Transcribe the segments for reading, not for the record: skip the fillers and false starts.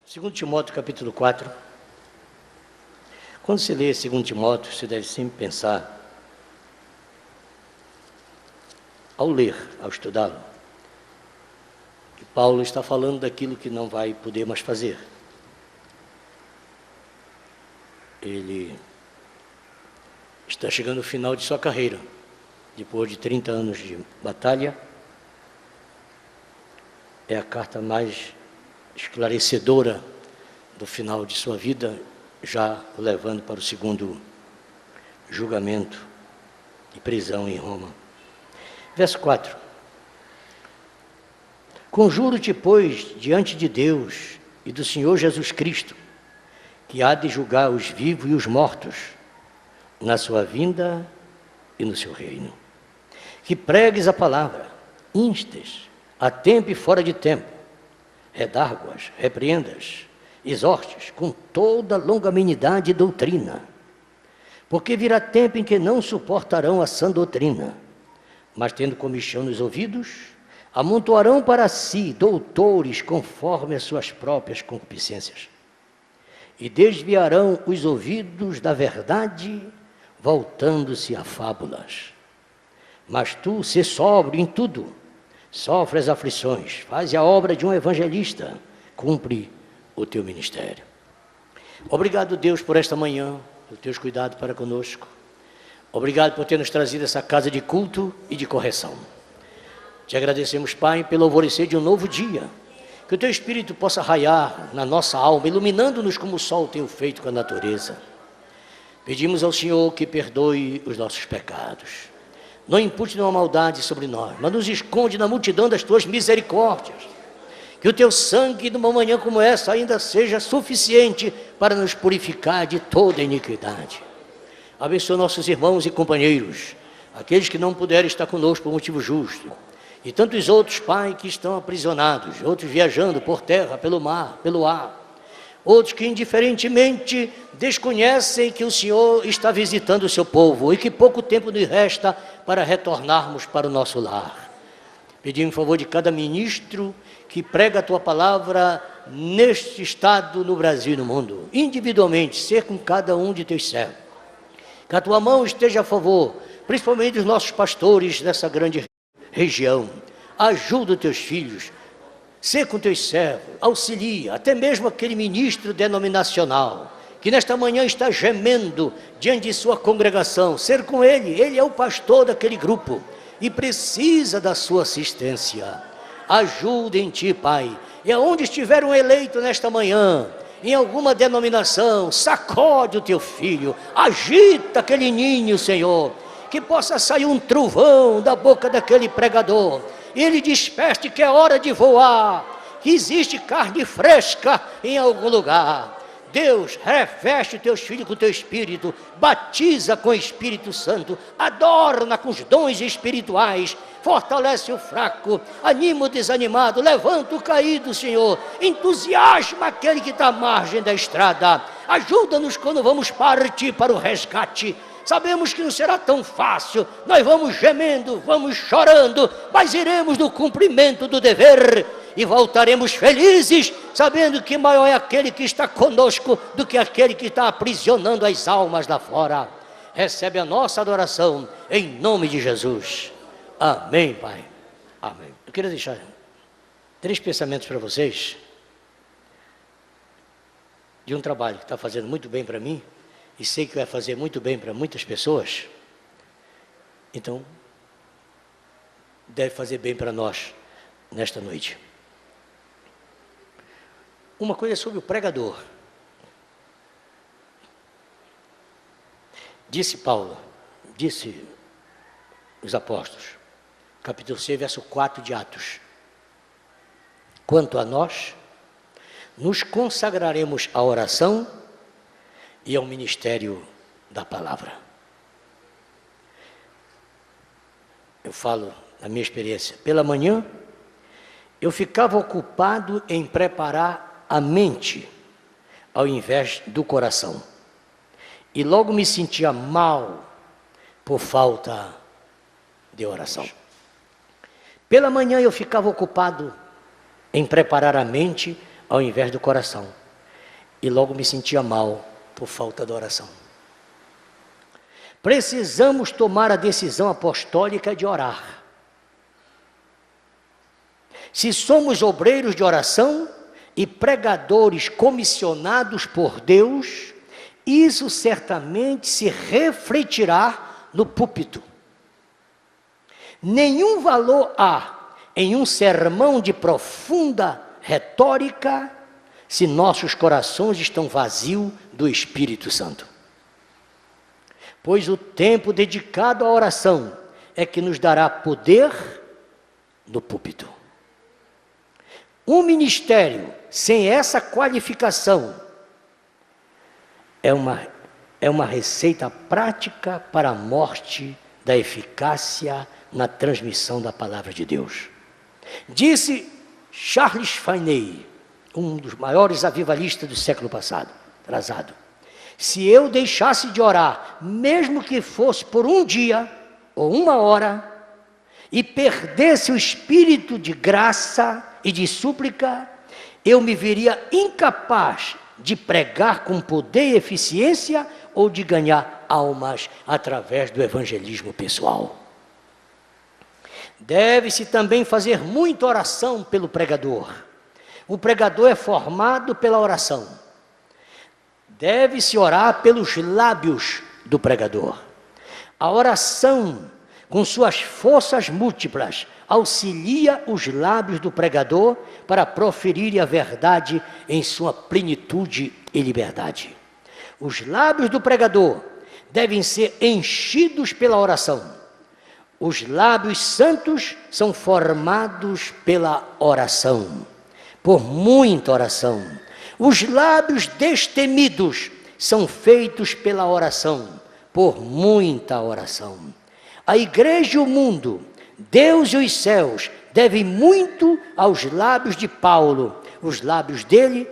2 Timóteo capítulo 4. Quando se lê 2 Timóteo, você deve sempre pensar, ao ler, ao estudá-lo, que Paulo está falando daquilo que não vai poder mais fazer. Ele está chegando ao final de sua carreira, depois de 30 anos de batalha. É a carta mais esclarecedora do final de sua vida, já o levando para o segundo julgamento e prisão em Roma. Verso 4. Conjuro-te, pois, diante de Deus e do Senhor Jesus Cristo, que há de julgar os vivos e os mortos, na sua vinda e no seu reino, que pregues a palavra, instes, a tempo e fora de tempo, redarguas, repreendas, exortes com toda longanimidade e doutrina, porque virá tempo em que não suportarão a sã doutrina, mas tendo comichão nos ouvidos, amontoarão para si doutores conforme as suas próprias concupiscências, e desviarão os ouvidos da verdade, voltando-se a fábulas. Mas tu, sê sóbrio em tudo, sofre as aflições, faz a obra de um evangelista, cumpre o teu ministério. Obrigado, Deus, por esta manhã, pelo teu cuidado para conosco. Obrigado por ter nos trazido essa casa de culto e de correção. Te agradecemos, Pai, pelo alvorecer de um novo dia, que o teu Espírito possa raiar na nossa alma, iluminando-nos como o sol tem feito com a natureza. Pedimos ao Senhor que perdoe os nossos pecados. Não impute nenhuma maldade sobre nós, mas nos esconde na multidão das tuas misericórdias. Que o teu sangue, numa manhã como essa, ainda seja suficiente para nos purificar de toda iniquidade. Abençoa nossos irmãos e companheiros, aqueles que não puderem estar conosco por motivo justo, e tantos outros, Pai, que estão aprisionados, outros viajando por terra, pelo mar, pelo ar, outros que indiferentemente desconhecem que o Senhor está visitando o seu povo e que pouco tempo nos resta para retornarmos para o nosso lar. Pedimos em favor de cada ministro que prega a tua palavra neste estado, no Brasil e no mundo, individualmente, ser com cada um de teus servos. Que a tua mão esteja a favor, principalmente dos nossos pastores dessa grande região. Ajuda os teus filhos, ser com teus servos, auxilia, até mesmo aquele ministro denominacional, que nesta manhã está gemendo diante de sua congregação, ser com ele é o pastor daquele grupo, e precisa da sua assistência. Ajuda em ti, Pai, e aonde estiver um eleito nesta manhã, em alguma denominação, sacode o teu filho, agita aquele ninho, Senhor, que possa sair um trovão da boca daquele pregador, e ele desperte que é hora de voar, que existe carne fresca em algum lugar. Deus, reveste teus filhos com o teu Espírito, batiza com o Espírito Santo, adorna com os dons espirituais, fortalece o fraco, anima o desanimado, levanta o caído, Senhor, entusiasma aquele que está à margem da estrada, ajuda-nos quando vamos partir para o resgate. Sabemos que não será tão fácil, nós vamos gemendo, vamos chorando, mas iremos no cumprimento do dever e voltaremos felizes, sabendo que maior é aquele que está conosco do que aquele que está aprisionando as almas lá fora. Recebe a nossa adoração em nome de Jesus. Amém, Pai. Amém. Eu queria deixar 3 pensamentos para vocês de um trabalho que está fazendo muito bem para mim, e sei que vai fazer muito bem para muitas pessoas, então deve fazer bem para nós nesta noite. Uma coisa é sobre o pregador. Disse Paulo, disse os apóstolos, capítulo 6, verso 4 de Atos: quanto a nós, nos consagraremos à oração e ao ministério da palavra. Eu falo da minha experiência. Pela manhã, eu ficava ocupado em preparar a mente, ao invés do coração. E logo me sentia mal por falta de oração. Pela manhã eu ficava ocupado em preparar a mente ao invés do coração. E logo me sentia mal por falta de oração. Precisamos tomar a decisão apostólica de orar. Se somos obreiros de oração e pregadores comissionados por Deus, isso certamente se refletirá no púlpito. Nenhum valor há em um sermão de profunda retórica se nossos corações estão vazios do Espírito Santo. Pois o tempo dedicado à oração é que nos dará poder no púlpito. Um ministério sem essa qualificação é uma receita prática para a morte da eficácia na transmissão da palavra de Deus. Disse Charles Finney, um dos maiores avivalistas do século atrasado, se eu deixasse de orar, mesmo que fosse por um dia ou uma hora, e perdesse o espírito de graça e de súplica, eu me veria incapaz de pregar com poder e eficiência ou de ganhar almas através do evangelismo pessoal. Deve-se também fazer muita oração pelo pregador. O pregador é formado pela oração. Deve-se orar pelos lábios do pregador. A oração, com suas forças múltiplas, auxilia os lábios do pregador para proferir a verdade em sua plenitude e liberdade. Os lábios do pregador devem ser enchidos pela oração. Os lábios santos são formados pela oração, por muita oração. Os lábios destemidos são feitos pela oração, por muita oração. A igreja e o mundo, Deus e os céus, devem muito aos lábios de Paulo. Os lábios dele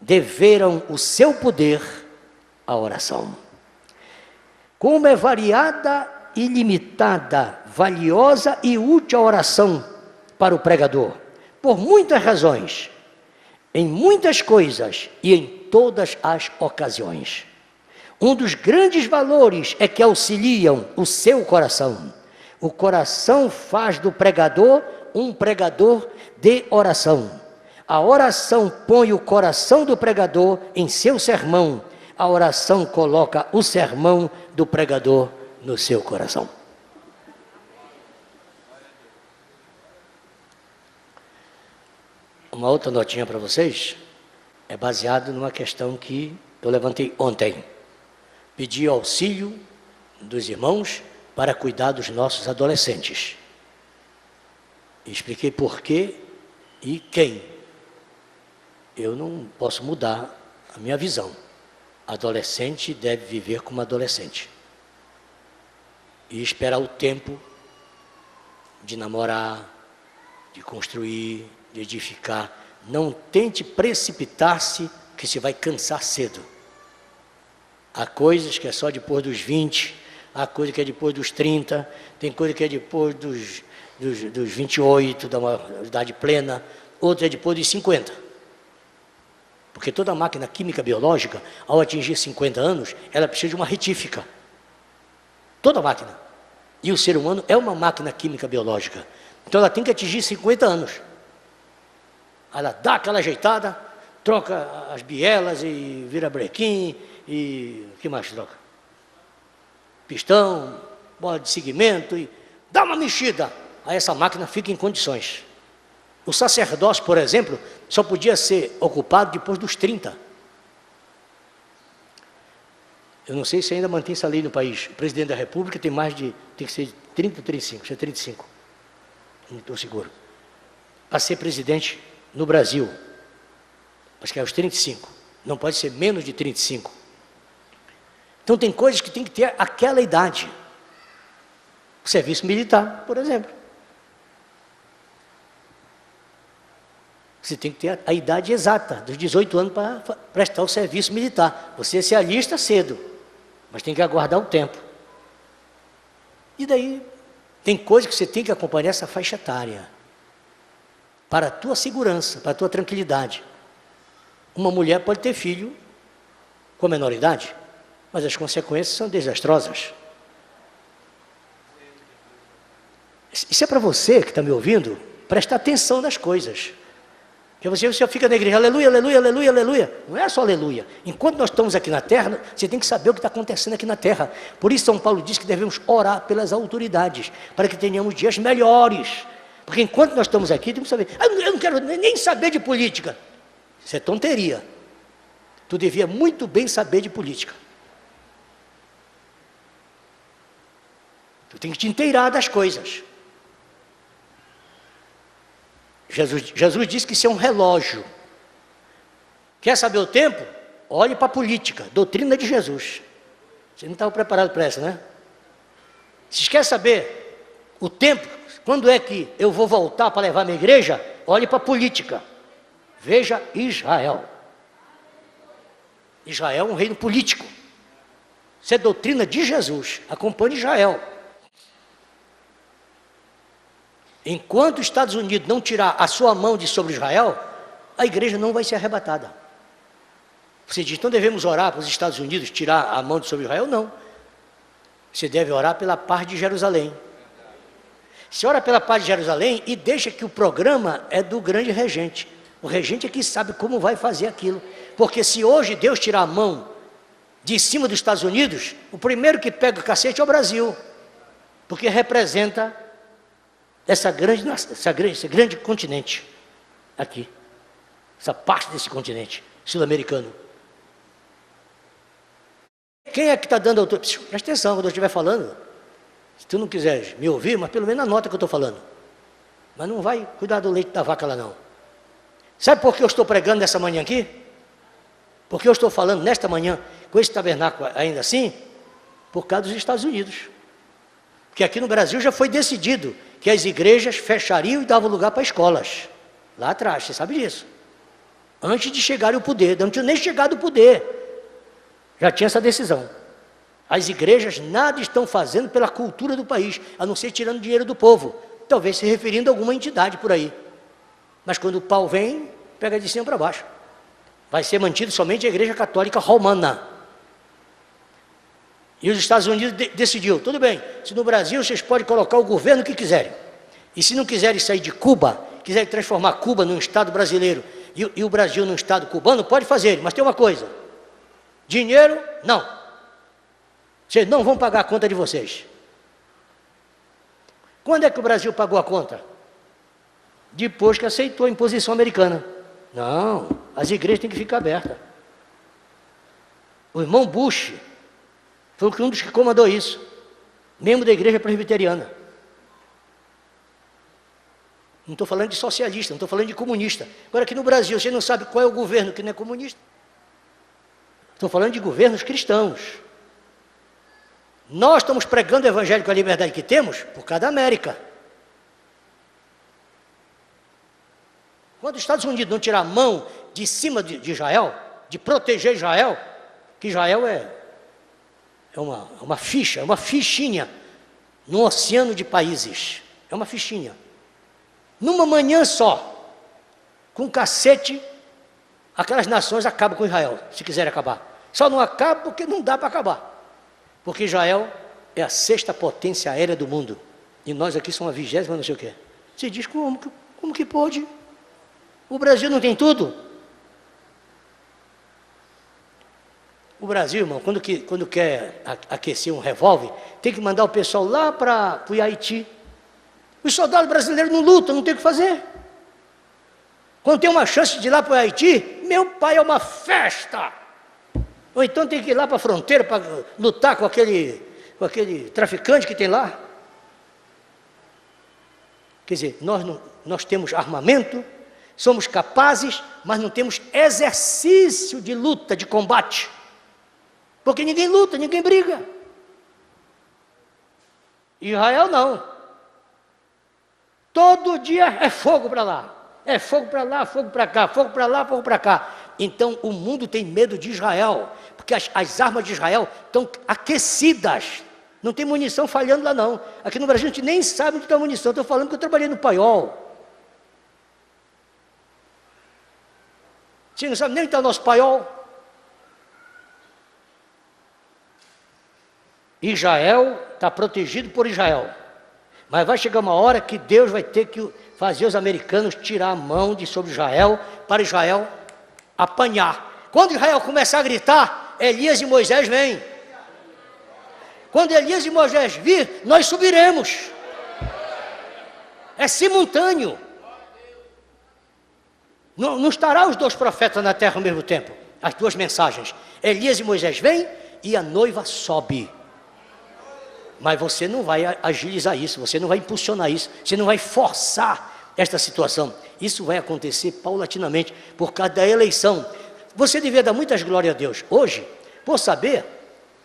deveram o seu poder à oração. Como é variada, ilimitada, valiosa e útil a oração para o pregador, por muitas razões, em muitas coisas e em todas as ocasiões. Um dos grandes valores é que auxiliam o seu coração. O coração faz do pregador um pregador de oração. A oração põe o coração do pregador em seu sermão. A oração coloca o sermão do pregador no seu coração. Uma outra notinha para vocês, é baseado numa questão que eu levantei ontem. Pedi auxílio dos irmãos para cuidar dos nossos adolescentes. Expliquei por quê e quem. Eu não posso mudar a minha visão. Adolescente deve viver como adolescente. E esperar o tempo de namorar, de construir, de edificar. Não tente precipitar-se, que se vai cansar cedo. Há coisas que é só depois dos 20, há coisa que é depois dos 30, tem coisa que é depois dos 28, da idade plena, outra é depois dos 50. Porque toda máquina química biológica, ao atingir 50 anos, ela precisa de uma retífica. Toda máquina. E o ser humano é uma máquina química biológica. Então ela tem que atingir 50 anos. Ela dá aquela ajeitada, troca as bielas e vira brequim e o que mais troca? Pistão, bola de segmento e dá uma mexida. Aí essa máquina fica em condições. O sacerdócio, por exemplo, só podia ser ocupado depois dos 30. Eu não sei se ainda mantém essa lei no país. O presidente da República tem que ser de 30 ou 35, já é 35. Não estou seguro. Para ser presidente no Brasil, acho que é aos 35. Não pode ser menos de 35. Então tem coisas que tem que ter aquela idade. O serviço militar, por exemplo. Você tem que ter a idade exata, dos 18 anos para prestar o serviço militar. Você se alista cedo, mas tem que aguardar o tempo. E daí, tem coisas que você tem que acompanhar essa faixa etária. Para a tua segurança, para a tua tranquilidade. Uma mulher pode ter filho com a menoridade, mas as consequências são desastrosas. Isso é para você que está me ouvindo, prestar atenção nas coisas. Porque você fica na igreja, aleluia, aleluia, aleluia, aleluia. Não é só aleluia. Enquanto nós estamos aqui na terra, você tem que saber o que está acontecendo aqui na terra. Por isso São Paulo diz que devemos orar pelas autoridades, para que tenhamos dias melhores. Porque enquanto nós estamos aqui, temos que saber. Eu não quero nem saber de política. Isso é tonteria. Tu devia muito bem saber de política. Tu tem que te inteirar das coisas. Jesus disse que isso é um relógio. Quer saber o tempo? Olhe para a política, doutrina de Jesus. Você não estava preparado para essa, né? Se quer saber o tempo, quando é que eu vou voltar para levar minha igreja? Olhe para a política. Veja Israel. Israel é um reino político. Isso é doutrina de Jesus. Acompanhe Israel. Enquanto os Estados Unidos não tirar a sua mão de sobre Israel, a igreja não vai ser arrebatada. Você diz, então devemos orar para os Estados Unidos tirar a mão de sobre Israel? Não. Você deve orar pela paz de Jerusalém. Você ora pela paz de Jerusalém e deixa que o programa é do grande regente. O regente é que sabe como vai fazer aquilo. Porque se hoje Deus tirar a mão de cima dos Estados Unidos, o primeiro que pega o cacete é o Brasil. Porque representa esse grande continente aqui, essa parte desse continente sul-americano. Quem é que está dando autoridade? Presta atenção quando eu estiver falando. Se tu não quiser me ouvir, mas pelo menos anota o que eu estou falando. Mas não vai cuidar do leite da vaca lá não. Sabe por que eu estou pregando nessa manhã aqui? Porque eu estou falando nesta manhã com esse tabernáculo ainda assim, por causa dos Estados Unidos. Porque aqui no Brasil já foi decidido que as igrejas fechariam e davam lugar para escolas. Lá atrás, você sabe disso. Antes de chegar ao poder, não tinha nem chegado ao poder. Já tinha essa decisão. As igrejas nada estão fazendo pela cultura do país, a não ser tirando dinheiro do povo. Talvez se referindo a alguma entidade por aí. Mas quando o pau vem, pega de cima para baixo. Vai ser mantido somente a Igreja Católica Romana. E os Estados Unidos decidiu, tudo bem, se no Brasil vocês podem colocar o governo que quiserem. E se não quiserem sair de Cuba, quiserem transformar Cuba num Estado brasileiro e o Brasil num Estado cubano, pode fazer, mas tem uma coisa. Dinheiro, não. Vocês não vão pagar a conta de vocês. Quando é que o Brasil pagou a conta? Depois que aceitou a imposição americana. Não, as igrejas têm que ficar abertas. O irmão Bush foi um dos que comandou isso, membro da igreja presbiteriana. Não estou falando de socialista, não estou falando de comunista. Agora aqui no Brasil, você não sabe qual é o governo que não é comunista? Estou falando de governos cristãos. Nós estamos pregando o evangelho com a liberdade que temos por causa da América. Quando os Estados Unidos não tirar a mão de cima de Israel, de proteger Israel, que Israel é uma ficha, é uma fichinha num oceano de países. É uma fichinha. Numa manhã só, com um cacete, aquelas nações acabam com Israel, se quiserem acabar. Só não acaba porque não dá para acabar. Porque Israel é a 6ª potência aérea do mundo. E nós aqui somos a 20ª, não sei o quê. Você diz, como que pode? O Brasil não tem tudo? O Brasil, irmão, quando quer aquecer um revólver, tem que mandar o pessoal lá para o Haiti. Os soldados brasileiros não lutam, não tem o que fazer. Quando tem uma chance de ir lá para o Haiti, meu pai, é uma festa. Ou então tem que ir lá para a fronteira para lutar com aquele traficante que tem lá. Quer dizer, nós temos armamento, somos capazes, mas não temos exercício de luta, de combate. Porque ninguém luta, ninguém briga. Israel não. Todo dia é fogo para lá. É fogo para lá, fogo para cá, fogo para lá, fogo para cá. Então o mundo tem medo de Israel, porque as armas de Israel estão aquecidas. Não tem munição falhando lá não. Aqui no Brasil a gente nem sabe onde está a munição. Estou falando que eu trabalhei no Paiol. Você não sabe nem onde está o nosso paiol. Israel está protegido por Israel. Mas vai chegar uma hora que Deus vai ter que fazer os americanos tirar a mão de sobre Israel, para Israel apanhar. Quando Israel começar a gritar, Elias e Moisés vêm. Quando Elias e Moisés vir, nós subiremos. É simultâneo. Não estará os dois profetas na terra ao mesmo tempo. As duas mensagens. Elias e Moisés vêm e a noiva sobe. Mas você não vai agilizar isso, você não vai impulsionar isso, você não vai forçar esta situação. Isso vai acontecer paulatinamente por causa da eleição. Você devia dar muitas glórias a Deus hoje, por saber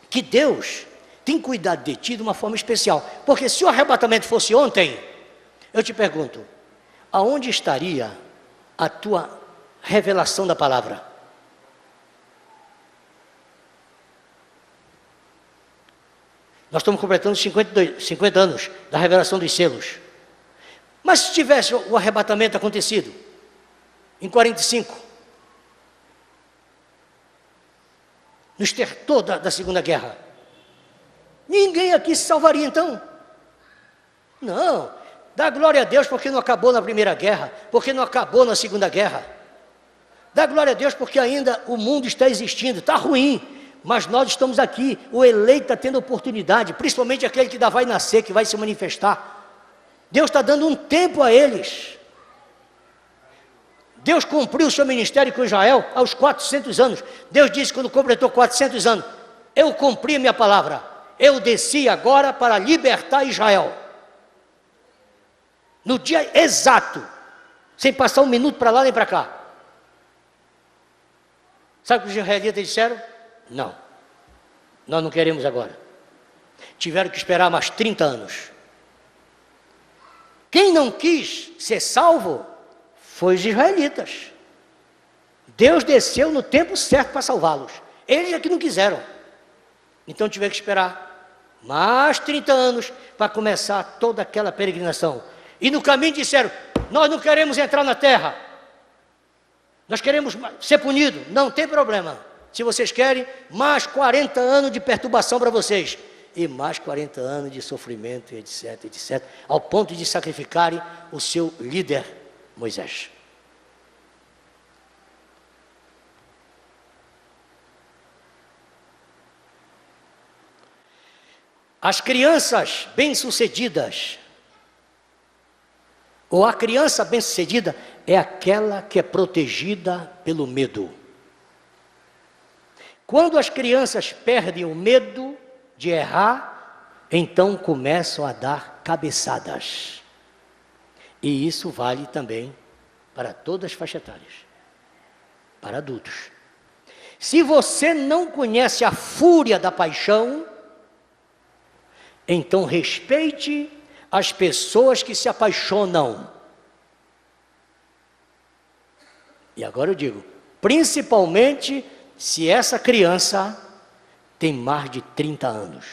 que Deus tem cuidado de ti de uma forma especial. Porque se o arrebatamento fosse ontem, eu te pergunto, aonde estaria a tua revelação da palavra? Nós estamos completando 50 anos da revelação dos selos. Mas se tivesse o arrebatamento acontecido em 45, no estertor da Segunda Guerra, ninguém aqui se salvaria então? Não, dá glória a Deus porque não acabou na Primeira Guerra, porque não acabou na Segunda Guerra. Dá glória a Deus porque ainda o mundo está existindo, está ruim, mas nós estamos aqui, o eleito está tendo oportunidade, principalmente aquele que ainda vai nascer, que vai se manifestar. Deus está dando um tempo a eles. Deus cumpriu o seu ministério com Israel aos 400 anos. Deus disse quando completou 400 anos, eu cumpri a minha palavra, eu desci agora para libertar Israel. No dia exato, sem passar um minuto para lá nem para cá. Sabe o que os israelitas disseram? Não, nós não queremos agora. Tiveram que esperar mais 30 anos. Quem não quis ser salvo foi os israelitas. Deus desceu no tempo certo para salvá-los. Eles é que não quiseram. Então tiveram que esperar mais 30 anos para começar toda aquela peregrinação. E no caminho disseram, nós não queremos entrar na terra. Nós queremos ser punidos. Não tem problema. Se vocês querem, mais 40 anos de perturbação para vocês. E mais 40 anos de sofrimento, etc, etc. Ao ponto de sacrificarem o seu líder, Moisés. As crianças bem-sucedidas, ou a criança bem-sucedida, é aquela que é protegida pelo medo. Quando as crianças perdem o medo de errar, então começam a dar cabeçadas. E isso vale também para todas as faixas etárias, para adultos. Se você não conhece a fúria da paixão, então respeite as pessoas que se apaixonam. E agora eu digo, principalmente se essa criança tem mais de 30 anos.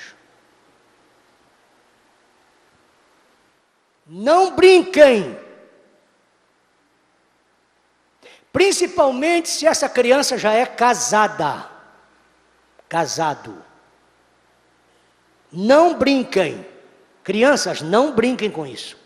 Não brinquem. Principalmente se essa criança já é casada. Casado. Não brinquem. Crianças, não brinquem com isso.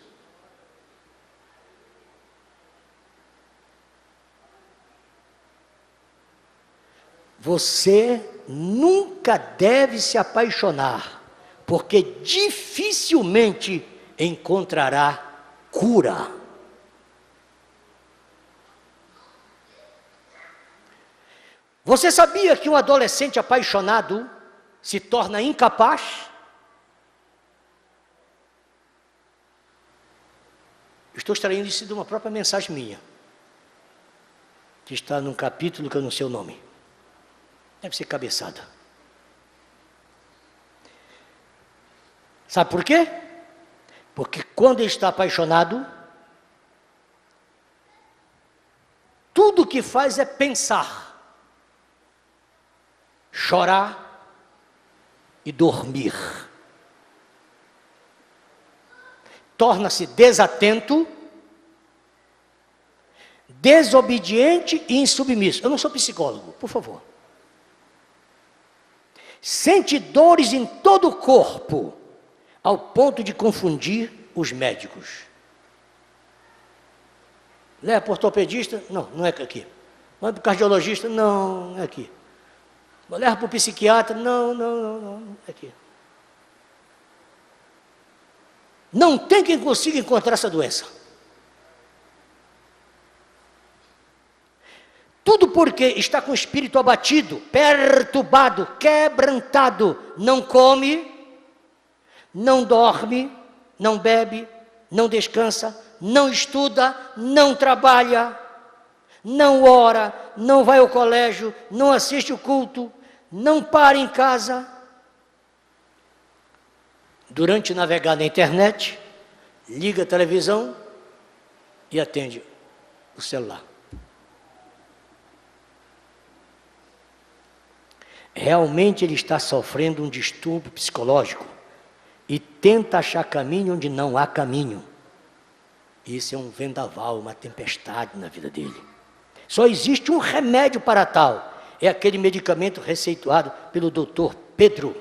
Você nunca deve se apaixonar, porque dificilmente encontrará cura. Você sabia que um adolescente apaixonado se torna incapaz? Estou extraindo isso de uma própria mensagem minha, que está num capítulo que eu não sei o nome. Deve ser cabeçada. Sabe por quê? Porque quando ele está apaixonado, tudo que faz é pensar, chorar e dormir. Torna-se desatento, desobediente e insubmisso. Eu não sou psicólogo, por favor. Sente dores em todo o corpo, ao ponto de confundir os médicos. Leva para o ortopedista? Não, não é aqui. Manda para o cardiologista? Não, não é aqui. Leva para o psiquiatra? Não, não é aqui. Não tem quem consiga encontrar essa doença. Tudo porque está com o espírito abatido, perturbado, quebrantado, não come, não dorme, não bebe, não descansa, não estuda, não trabalha, não ora, não vai ao colégio, não assiste o culto, não para em casa. Durante navegar na internet, liga a televisão e atende o celular. Realmente ele está sofrendo um distúrbio psicológico e tenta achar caminho onde não há caminho. Isso é um vendaval, uma tempestade na vida dele. Só existe um remédio para tal, é aquele medicamento receituado pelo doutor Pedro,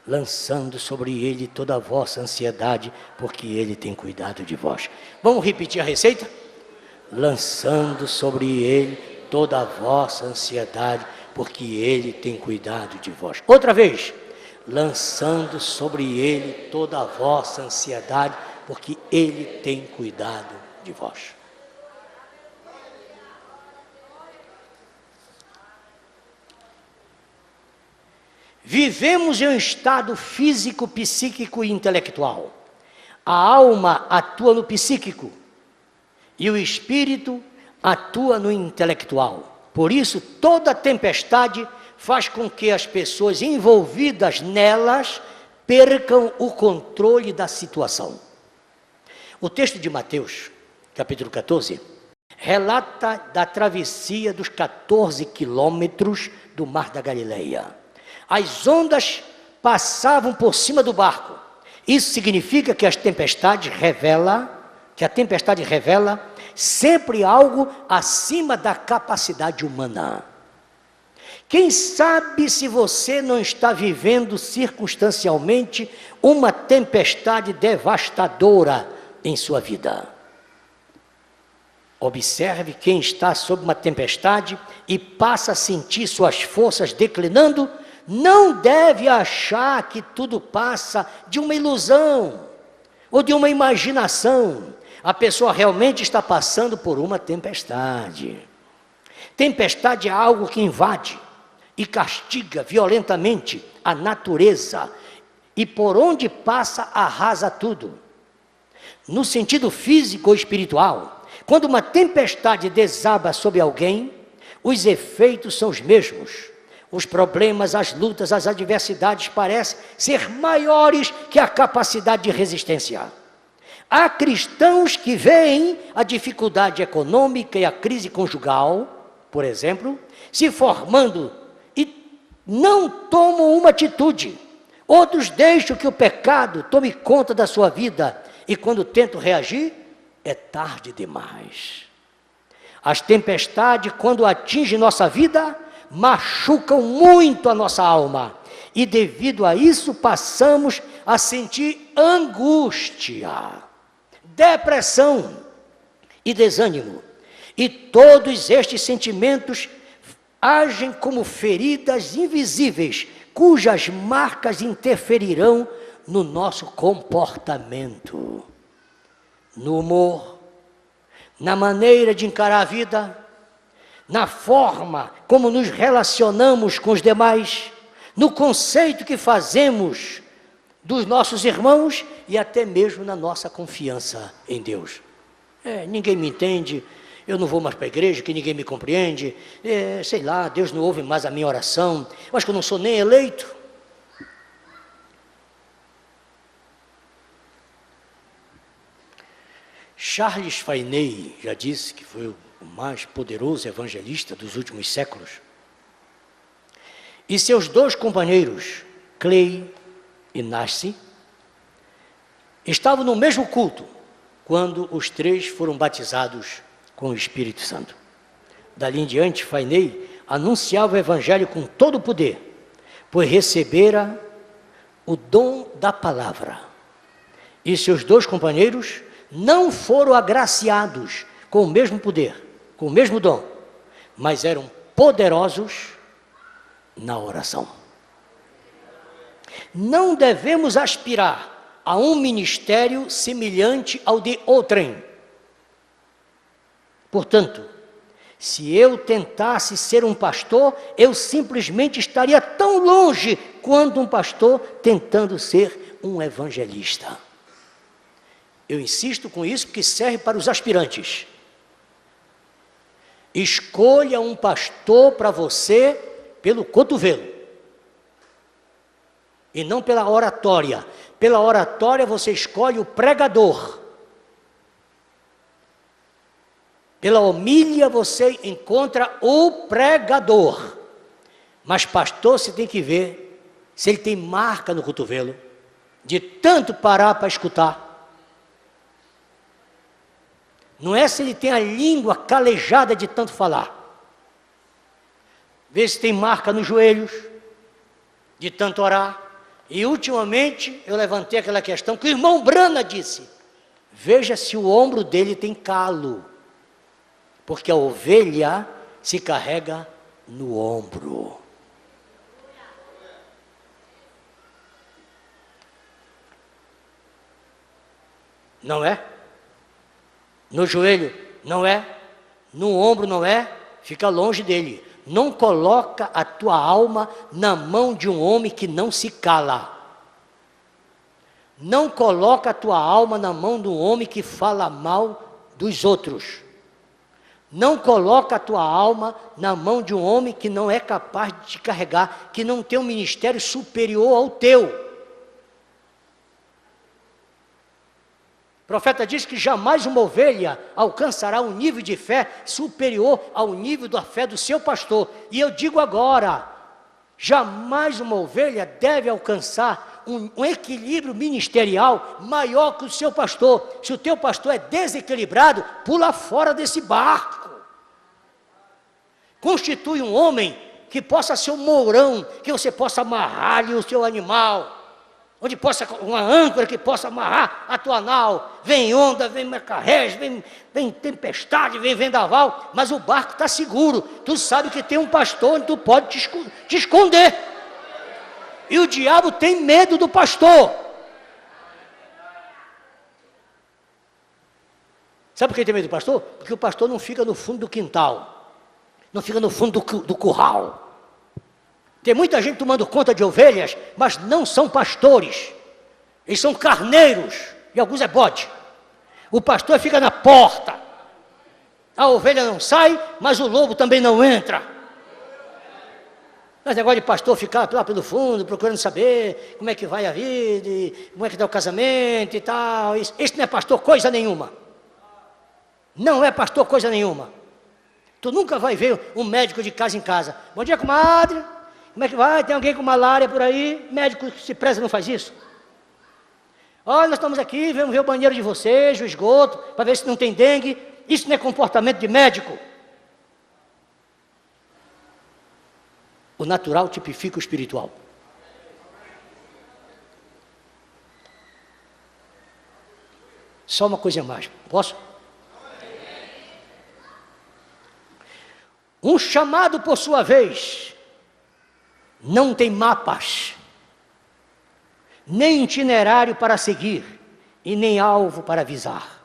lançando sobre ele toda a vossa ansiedade, porque ele tem cuidado de vós. Vamos repetir a receita? Lançando sobre ele toda a vossa ansiedade, porque ele tem cuidado de vós. Outra vez, lançando sobre ele toda a vossa ansiedade, porque ele tem cuidado de vós. Vivemos em um estado físico, psíquico e intelectual. A alma atua no psíquico e o espírito atua no intelectual. Por isso, toda tempestade faz com que as pessoas envolvidas nelas percam o controle da situação. O texto de Mateus, capítulo 14, relata da travessia dos 14 quilômetros do Mar da Galileia. As ondas passavam por cima do barco. Isso significa que a tempestade revela sempre algo acima da capacidade humana. Quem sabe se você não está vivendo circunstancialmente uma tempestade devastadora em sua vida. Observe quem está sob uma tempestade e passa a sentir suas forças declinando, não deve achar que tudo passa de uma ilusão ou de uma imaginação. A pessoa realmente está passando por uma tempestade. Tempestade é algo que invade e castiga violentamente a natureza e por onde passa arrasa tudo. No sentido físico ou espiritual, quando uma tempestade desaba sobre alguém, os efeitos são os mesmos. Os problemas, as lutas, as adversidades parecem ser maiores que a capacidade de resistência. Há cristãos que veem a dificuldade econômica e a crise conjugal, por exemplo, se formando e não tomam uma atitude. Outros deixam que o pecado tome conta da sua vida e quando tentam reagir, é tarde demais. As tempestades, quando atingem nossa vida, machucam muito a nossa alma e devido a isso passamos a sentir angústia, depressão e desânimo. E todos estes sentimentos agem como feridas invisíveis, cujas marcas interferirão no nosso comportamento, no humor, na maneira de encarar a vida, na forma como nos relacionamos com os demais, no conceito que fazemos dos nossos irmãos e até mesmo na nossa confiança em Deus. Ninguém me entende, eu não vou mais para a igreja, que ninguém me compreende, sei lá, Deus não ouve mais a minha oração, eu acho que eu não sou nem eleito. Charles Finney já disse que foi o mais poderoso evangelista dos últimos séculos. E seus dois companheiros, Clay e Nassi, estavam no mesmo culto quando os três foram batizados com o Espírito Santo. Dali em diante, Fainei anunciava o Evangelho com todo o poder, pois recebera o dom da palavra. E seus 2 companheiros não foram agraciados com o mesmo poder, com o mesmo dom, mas eram poderosos na oração. Não devemos aspirar a um ministério semelhante ao de outrem. Portanto, se eu tentasse ser um pastor, eu simplesmente estaria tão longe quanto um pastor tentando ser um evangelista. Eu insisto com isso porque serve para os aspirantes. Escolha um pastor para você pelo cotovelo e não pela oratória. Pela oratória você escolhe o pregador. Pela homília você encontra o pregador. Mas pastor, você tem que ver se ele tem marca no cotovelo, de tanto parar para escutar. Não é se ele tem a língua calejada de tanto falar. Vê se tem marca nos joelhos, de tanto orar. E ultimamente eu levantei aquela questão que o irmão Brana disse. Veja se o ombro dele tem calo. Porque a ovelha se carrega no ombro. Não é? No joelho, não é? No ombro, não é? Fica longe dele. Não coloca a tua alma na mão de um homem que não se cala. Não coloca a tua alma na mão de um homem que fala mal dos outros. Não coloca a tua alma na mão de um homem que não é capaz de te carregar, que não tem um ministério superior ao teu. O profeta diz que jamais uma ovelha alcançará um nível de fé superior ao nível da fé do seu pastor. E eu digo agora, jamais uma ovelha deve alcançar um equilíbrio ministerial maior que o seu pastor. Se o teu pastor é desequilibrado, pula fora desse barco. Constitui um homem que possa ser um mourão, que você possa amarrar-lhe o seu animal, onde possa, uma âncora que possa amarrar a tua nau. Vem onda, vem macarrés, vem tempestade, vem vendaval, mas o barco está seguro. Tu sabe que tem um pastor onde tu pode te esconder. E o diabo tem medo do pastor. Sabe por que tem medo do pastor? Porque o pastor não fica no fundo do quintal, não fica no fundo do curral. Tem muita gente tomando conta de ovelhas, mas não são pastores. Eles são carneiros, e alguns é bode. O pastor fica na porta. A ovelha não sai, mas o lobo também não entra. Mas negócio de pastor ficar lá pelo fundo, procurando saber como é que vai a vida, como é que está o casamento e tal. Isso não é pastor coisa nenhuma. Não é pastor coisa nenhuma. Tu nunca vai ver um médico de casa em casa. Bom dia, comadre. Como é que vai? Tem alguém com malária por aí? Médico que se preza não faz isso. Olha, nós estamos aqui, vamos ver o banheiro de vocês, o esgoto, para ver se não tem dengue. Isso não é comportamento de médico. O natural tipifica o espiritual. Só uma coisa mais, posso? Um chamado, por sua vez, não tem mapas, nem itinerário para seguir, e nem alvo para visar.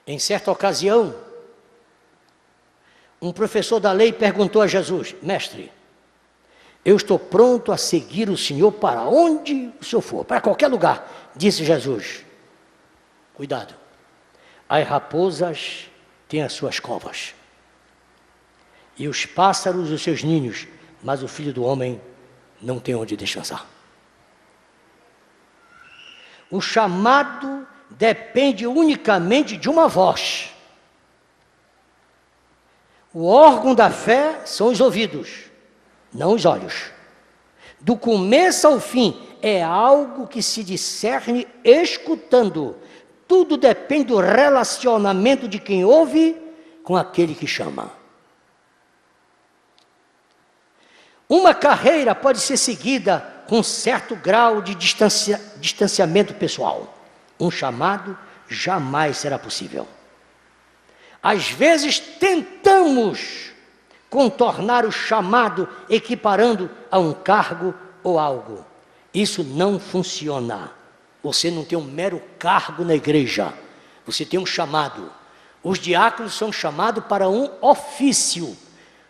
Em certa ocasião, um professor da lei perguntou a Jesus: mestre, eu estou pronto a seguir o Senhor para onde o Senhor for, para qualquer lugar. Disse Jesus: cuidado, as raposas têm as suas covas, e os pássaros os seus ninhos, mas o Filho do Homem não tem onde descansar. O chamado depende unicamente de uma voz. O órgão da fé são os ouvidos, não os olhos. Do começo ao fim, é algo que se discerne escutando. tudo depende do relacionamento de quem ouve com aquele que chama. Uma carreira pode ser seguida com certo grau de distanciamento pessoal. Um chamado jamais será possível. Às vezes tentamos contornar o chamado equiparando a um cargo ou algo. Isso não funciona. Você não tem um mero cargo na igreja. Você tem um chamado. Os diáconos são chamados para um ofício,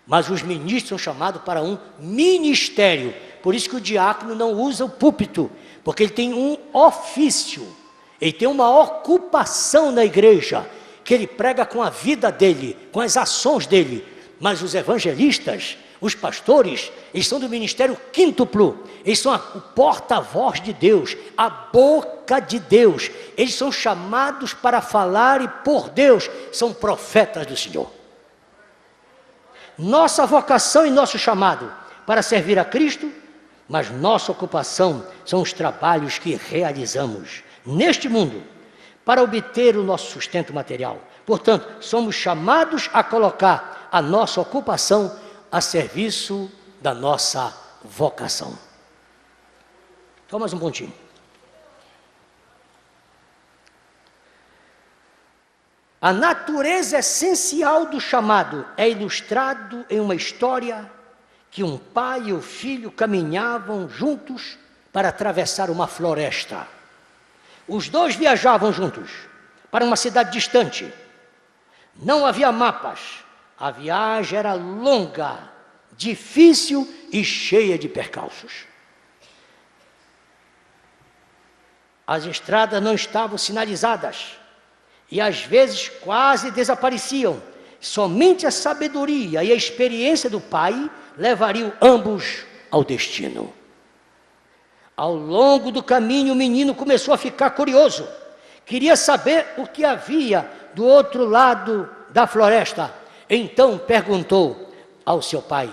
mas os ministros são chamados para um ministério. Por isso que o diácono não usa o púlpito, porque ele tem um ofício. Ele tem uma ocupação na igreja, que ele prega com a vida dele, com as ações dele. Mas os evangelistas, os pastores, eles são do ministério quíntuplo. Eles são o porta-voz de Deus, a boca de Deus. Eles são chamados para falar e por Deus, são profetas do Senhor. Nossa vocação e nosso chamado para servir a Cristo, mas nossa ocupação são os trabalhos que realizamos neste mundo para obter o nosso sustento material. Portanto, somos chamados a colocar a nossa ocupação a serviço da nossa vocação. Só mais um pontinho. A natureza essencial do chamado é ilustrado em uma história que um pai e o filho caminhavam juntos para atravessar uma floresta. Os dois viajavam juntos para uma cidade distante. Não havia mapas. A viagem era longa, difícil e cheia de percalços. As estradas não estavam sinalizadas e às vezes quase desapareciam. Somente a sabedoria e a experiência do pai levariam ambos ao destino. Ao longo do caminho, o menino começou a ficar curioso. Queria saber o que havia do outro lado da floresta. Então perguntou ao seu pai: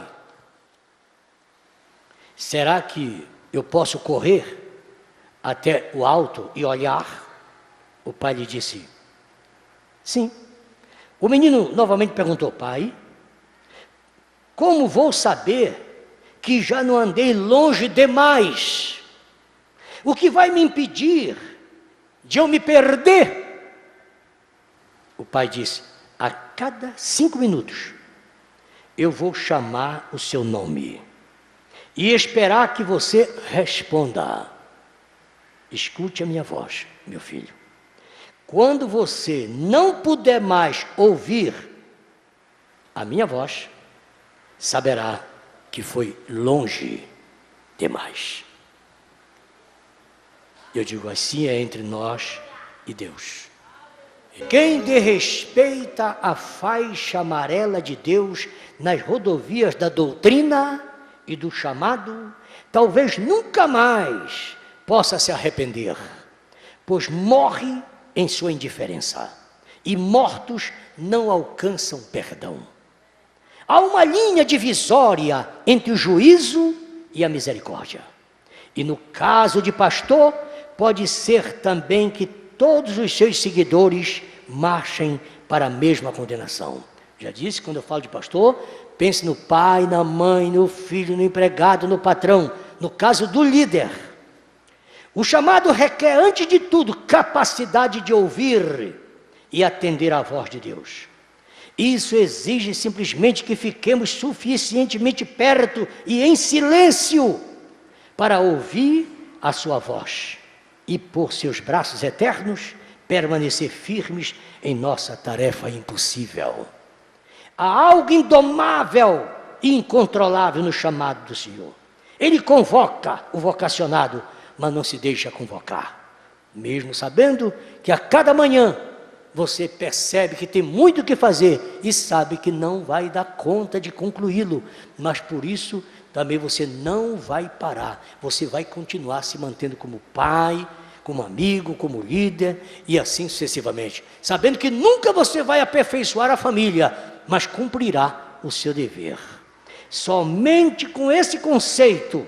será que eu posso correr até o alto e olhar? O pai lhe disse: sim. O menino novamente perguntou: pai, como vou saber que já não andei longe demais? O que vai me impedir de eu me perder? O pai disse: a cada 5 minutos eu vou chamar o seu nome e esperar que você responda. Escute a minha voz, meu filho. Quando você não puder mais ouvir a minha voz, saberá que foi longe demais. Eu digo, assim é entre nós e Deus. Quem desrespeita a faixa amarela de Deus nas rodovias da doutrina e do chamado, talvez nunca mais possa se arrepender, pois morre em sua indiferença, e mortos não alcançam perdão. Há uma linha divisória entre o juízo e a misericórdia. E no caso de pastor, pode ser também que todos os seus seguidores marchem para a mesma condenação. Já disse, quando eu falo de pastor, pense no pai, na mãe, no filho, no empregado, no patrão. No caso do líder, o chamado requer, antes de tudo, capacidade de ouvir e atender à voz de Deus. Isso exige simplesmente que fiquemos suficientemente perto e em silêncio para ouvir a sua voz e, por seus braços eternos, permanecer firmes em nossa tarefa impossível. Há algo indomável e incontrolável no chamado do Senhor. Ele convoca o vocacionado, mas não se deixa convocar. Mesmo sabendo que a cada manhã você percebe que tem muito o que fazer e sabe que não vai dar conta de concluí-lo, mas por isso também você não vai parar. Você vai continuar se mantendo como pai, como amigo, como líder e assim sucessivamente, sabendo que nunca você vai aperfeiçoar a família, mas cumprirá o seu dever. Somente com esse conceito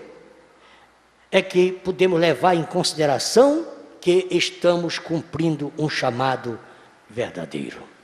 é que podemos levar em consideração que estamos cumprindo um chamado verdadeiro.